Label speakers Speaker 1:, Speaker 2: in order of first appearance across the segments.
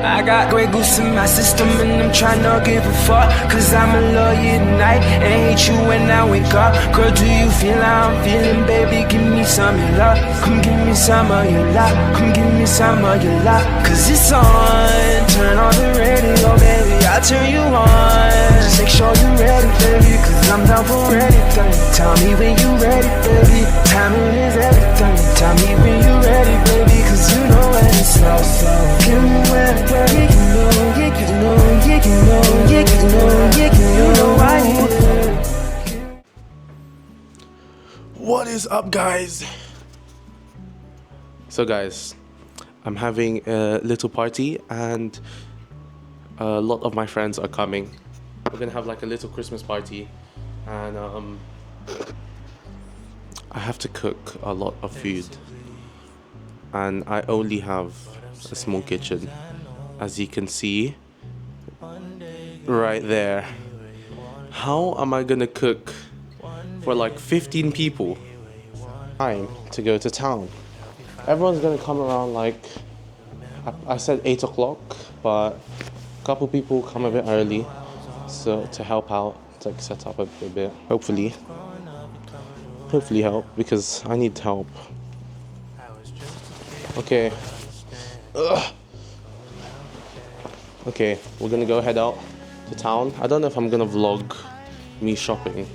Speaker 1: I got Grey Goose in my system and I'm tryna give a fuck. Cause I'ma love you tonight and hate you when I wake up. Girl, do you feel how I'm feeling, baby? Give me some of your love. Come give me some of your love. Come give me some of your love. Cause it's on. Turn on the radio, baby, I'll turn you on. Just make sure you ready, baby, cause I'm down for anything. Tell me when you ready, baby. Timing is everything. Tell me when you ready, baby, cause you know when it's slow. Give me where you know, yeah, you know, yeah, you know, yeah, you know, yeah, you know I am.
Speaker 2: What is up, guys? So guys, I'm having a little party and a lot of my friends are coming. We're gonna have like a little Christmas party and I have to cook a lot of food and I only have a small kitchen, as you can see right there. How am I gonna cook for like 15 people? Time to go to town. Everyone's gonna come around like, I said 8 o'clock, but a couple people come a bit early, so to help out, to like set up a bit. Hopefully help, because I need help. Okay. Ugh. Okay, we're gonna go head out to town. I don't know if I'm gonna vlog me shopping.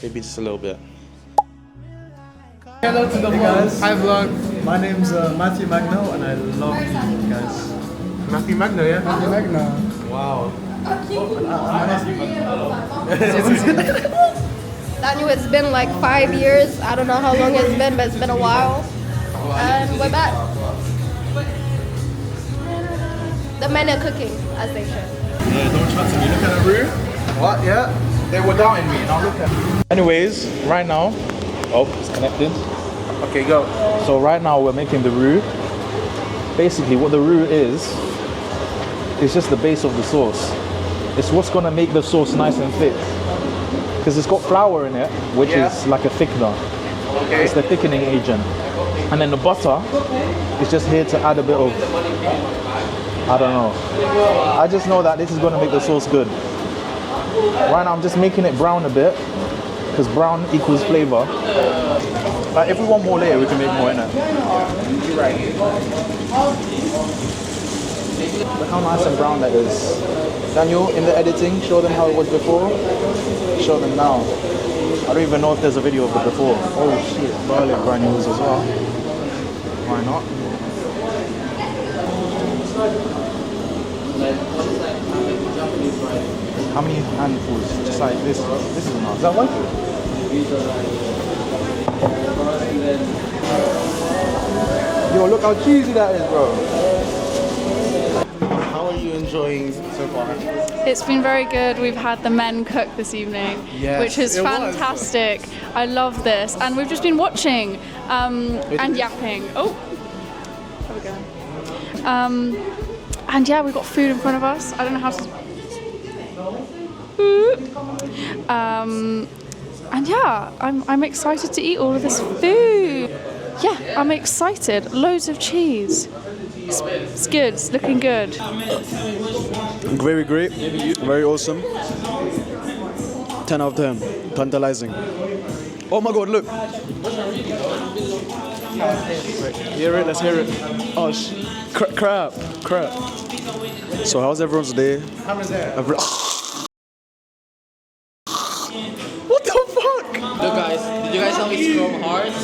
Speaker 2: Maybe just a little bit.
Speaker 3: Hello to the
Speaker 4: guys.
Speaker 3: Hi vlog.
Speaker 4: My name's Matthew Magno and I love you guys.
Speaker 3: Matthew Magno, yeah?
Speaker 4: Matthew Magno.
Speaker 3: Wow.
Speaker 5: Daniel, it's been like 5 years. I don't know how long it's been, but it's been a while. And we're back. The men are cooking, as they should.
Speaker 4: Yeah, don't trust me. Look at the room.
Speaker 3: What? Yeah? They were doubting me. Now look at me.
Speaker 4: Anyways, right now, oh, it's connected.
Speaker 3: Okay, go.
Speaker 4: So right now we're making the roux. Basically, what the roux is just the base of the sauce. It's what's gonna make the sauce nice and thick. Because it's got flour in it, which is like a thickener.
Speaker 3: Okay.
Speaker 4: It's the thickening agent. And then the butter is just here to add a bit of, I don't know. I just know that this is gonna make the sauce good. Right now I'm just making it brown a bit, because brown equals flavor. Like if we want more later, we can make more in it.
Speaker 3: You're right.
Speaker 4: Look how nice and brown that is. Daniel, in the editing, show them how it was before. Show them now. I don't even know if there's a video of it before. Oh shit, garlic granules as well. Why not? How many handfuls? Just like this. This is enough. Is that one? Yo, look how cheesy that is, bro.
Speaker 2: How are you enjoying so far?
Speaker 6: It's been very good. We've had the men cook this evening,
Speaker 2: Yes,
Speaker 6: which is
Speaker 2: it was.
Speaker 6: fantastic. I love this. And we've just been watching and yapping. Oh, there we go. And yeah, we've got food in front of us. I don't know how to... and yeah, I'm excited to eat all of this food. Yeah, I'm excited. Loads of cheese. It's good. It's looking good.
Speaker 7: Very great, very awesome. 10 out of 10, tantalizing. Oh my god, look! Hear it, let's hear it. Oh, crap. So how's everyone's day? What the fuck?
Speaker 8: Look guys, did you guys help me scroll hearts?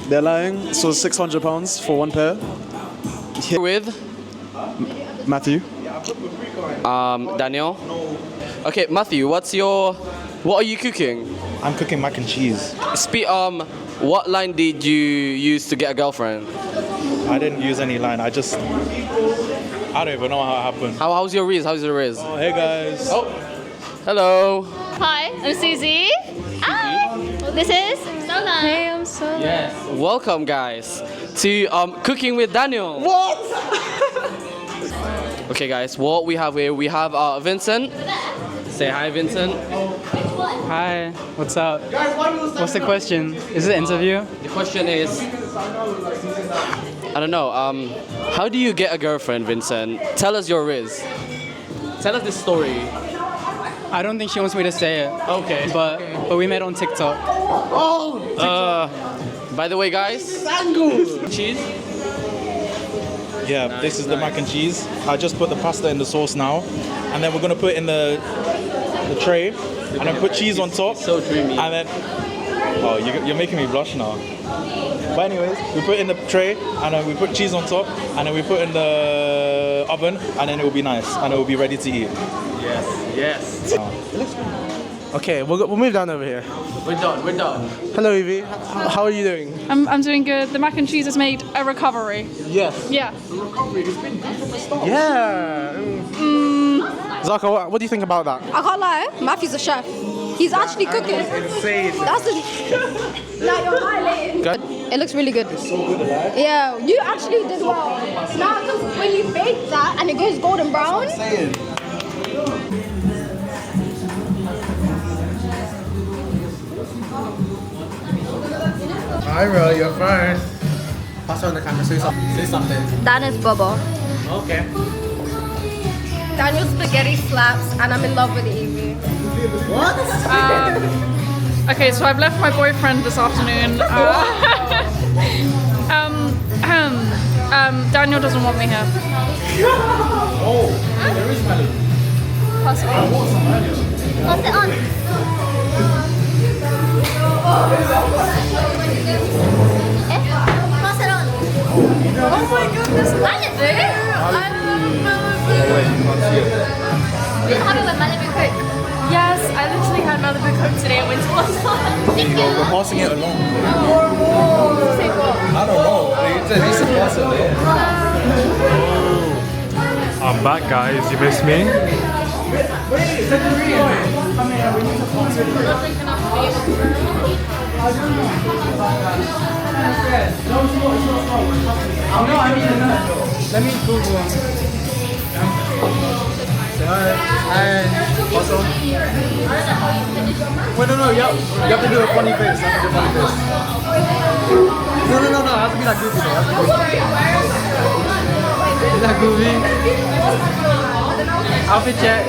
Speaker 7: They're lying, so £600 for one pair.
Speaker 8: Here with
Speaker 7: Matthew.
Speaker 8: Daniel. Okay, Matthew, what are you cooking?
Speaker 4: I'm cooking mac and cheese.
Speaker 8: What line did you use to get a girlfriend?
Speaker 4: I didn't use any line. I don't even know how it happened.
Speaker 8: How's your Riz?
Speaker 4: Oh, hey guys.
Speaker 8: Oh, hello.
Speaker 9: Hi, I'm Susie. Hi. This is Sola.
Speaker 6: Hey, I'm so...
Speaker 8: Yes. Welcome guys to Cooking with Daniel.
Speaker 2: What?
Speaker 8: Okay guys, what we have here, we have Vincent. Say hi, Vincent.
Speaker 10: Hi, what's up? What's the question? Is it an interview?
Speaker 8: The question is, I don't know. How do you get a girlfriend, Vincent? Tell us your riz. Tell us this story.
Speaker 10: I don't think she wants me to say it.
Speaker 8: Okay.
Speaker 10: But we met on TikTok.
Speaker 8: By the way, guys. Cheese.
Speaker 4: Yeah, this is the mac and cheese. I just put the pasta in the sauce now, and then we're gonna put it in the tray, and then put cheese on top.
Speaker 8: So dreamy.
Speaker 4: And then, oh, you're making me blush now. But anyways, we put it in the tray, and then we put cheese on top, and then we put it in the oven, and then it will be nice, and it will be ready to eat.
Speaker 8: Yes.
Speaker 2: Okay, we'll move down over here.
Speaker 8: We're done.
Speaker 2: Hello, Evie. How are you doing?
Speaker 6: I'm doing good. The mac and cheese has made a recovery.
Speaker 2: Yes.
Speaker 6: Yeah.
Speaker 2: Yeah. Zaka, what do you think about that?
Speaker 5: I can't lie, Matthew's a chef. He's actually cooking.
Speaker 2: Insane.
Speaker 5: That's the. Like, you're violating.
Speaker 2: Good.
Speaker 5: It looks really good. It's so good, right? Yeah, you actually did well. Now, because when you bake that and it goes golden brown.
Speaker 3: Hi, bro. You're first. Pass on the camera. Say something.
Speaker 5: That is Bubba.
Speaker 3: Okay.
Speaker 5: Daniel's spaghetti slaps, and I'm in love with Evie.
Speaker 3: What?
Speaker 6: Okay, so I've left my boyfriend this afternoon. Daniel doesn't want me here.
Speaker 3: Oh, there is money.
Speaker 6: Pass it on.
Speaker 9: Pass it on. Pass it on.
Speaker 5: Oh my goodness,
Speaker 9: Malibu? You have it with Malibu Coke.
Speaker 6: Yes, I literally had Malibu Coke today at Winter Wonderland.
Speaker 3: There you go. We're passing it along. I don't know. They should pass it there.
Speaker 11: I'm back, guys. You missed me?
Speaker 3: Let me Google. Hi. Awesome. Wait, no. You have to do a funny face. No. It has to be like goofy though. Is that goofy? Outfit check.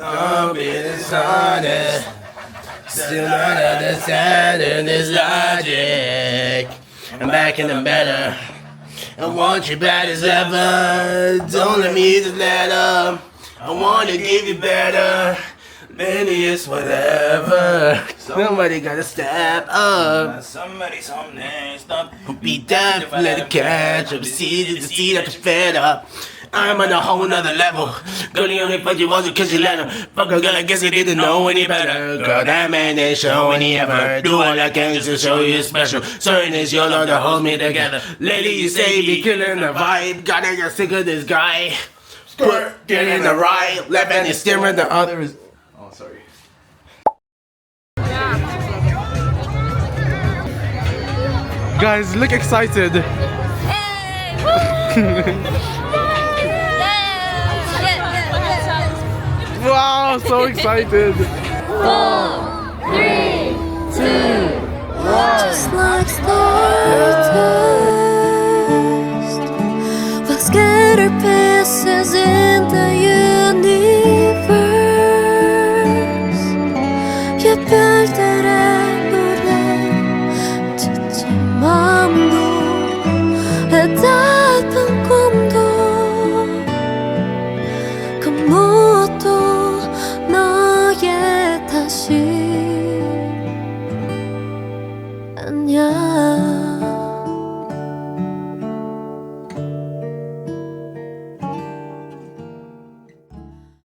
Speaker 1: I'm being honest, still not understanding this logic. I'm back in the better. I want you bad as ever. Don't let me just let up. I want to give you better. Maybe it's whatever. Somebody gotta step up. Somebody, something, stop. Be down, let it catch up. See that you're fed up. I'm on a whole nother level. Girl, the only fuck you wasn't cause you let her. Fuck a girl, I guess you didn't know any better. Girl, that man didn't show any ever. Do all I can to show you special. Certain is your love to hold me together. Lately you say you killing the vibe. Gotta get sick of this guy. Put get in the right. Left hand is steering, the other is. Oh, sorry.
Speaker 2: Guys, look excited. Wow, so excited.
Speaker 9: 4, 3, 2, 1.
Speaker 12: Just like stardust, we'll scatter pieces in the universe. 예 별들의 노래 지친 마음도 해답은 꿈도 그 무엇도 너의 탓이 아니야.